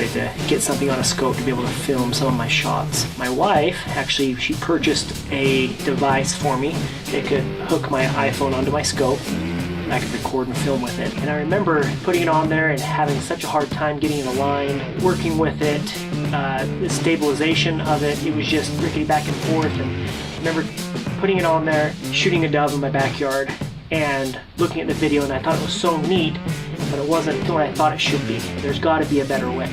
decided to get something on a scope to be able to film some of my shots. My wife, actually, she purchased a device for me that could hook my iPhone onto my scope. I could record and film with it. And I remember putting it on there and having such a hard time getting it aligned, working with it, the stabilization of it. It was just rickety back and forth. And I remember putting it on there, shooting a dove in my backyard, and looking at the video, and I thought it was so neat, but it wasn't what I thought it should be. There's got to be a better way.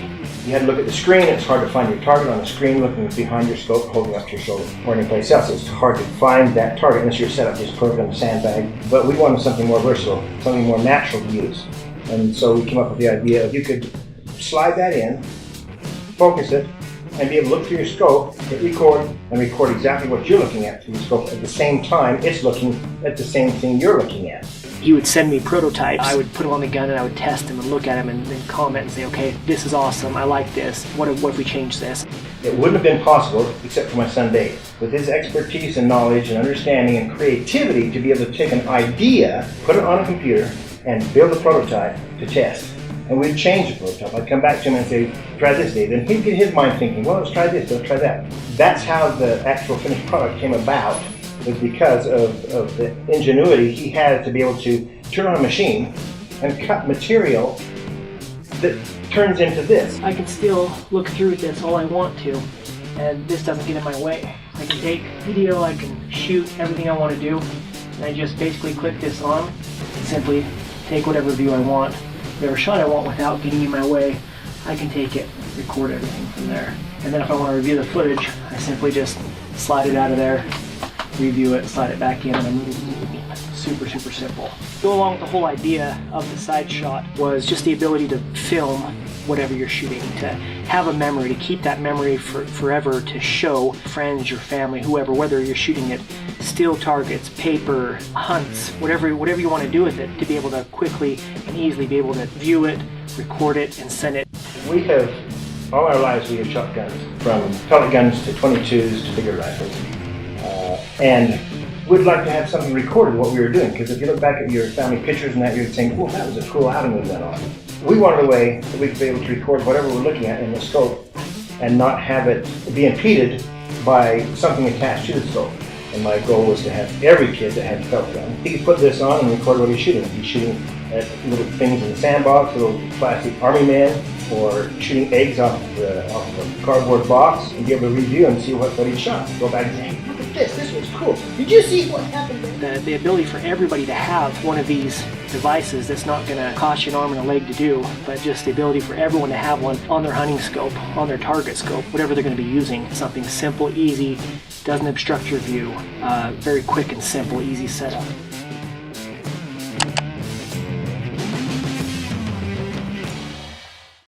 You had to look at the screen. It's hard to find your target on the screen looking behind your scope, holding up to your shoulder, or anyplace else. It's hard to find that target unless you're set up just perfect on the sandbag. But we wanted something more versatile, something more natural to use. And so we came up with the idea of you could slide that in, focus it, and be able to look through your scope, hit record, and record exactly what you're looking at through your scope. At the same time, it's looking at the same thing you're looking at. He would send me prototypes. I would put them on the gun and I would test them and look at them and then comment and say, okay, this is awesome, I like this. What if we change this? It wouldn't have been possible except for my son Dave. With his expertise and knowledge and understanding and creativity to be able to take an idea, put it on a computer, and build a prototype to test. And we'd change the prototype. I'd come back to him and say, try this, Dave. And he'd get his mind thinking, well, let's try this, let's try that. That's how the actual finished product came about, was because of the ingenuity he had to be able to turn on a machine and cut material that turns into this. I can still look through this all I want to, and this doesn't get in my way. I can take video, I can shoot everything I want to do, and I just basically click this on and simply take whatever view I want, whatever shot I want without getting in my way. I can take it, record everything from there. And then if I want to review the footage, I simply just slide it out of there, review it, slide it back in, and super, super simple. Go along with the whole idea of the side shot was just the ability to film whatever you're shooting, to have a memory, to keep that memory for forever, to show friends, your family, whoever, whether you're shooting at still targets, paper, hunts, whatever you want to do with it, to be able to quickly and easily be able to view it, record it, and send it. We have, all our lives we have shot guns, from pellet guns to 22s to bigger rifles. And we'd like to have something recorded of what we were doing, because if you look back at your family pictures and that, you'd think, well, that was a cool outing we went on. We wanted a way that we could be able to record whatever we're looking at in the scope and not have it be impeded by something attached to the scope. And my goal was to have every kid that had a felt gun, he could put this on and record what he's shooting. He's shooting at little things in the sandbox, little plastic army men, or shooting eggs off of a cardboard box, and be able to review and see what he shot. Go back and say, hey, look at this was cool. Did you see what happened there? The ability for everybody to have one of these devices that's not going to cost you an arm and a leg to do, but just the ability for everyone to have one on their hunting scope, on their target scope, whatever they're going to be using. Something simple, easy, doesn't obstruct your view, very quick and simple, easy setup.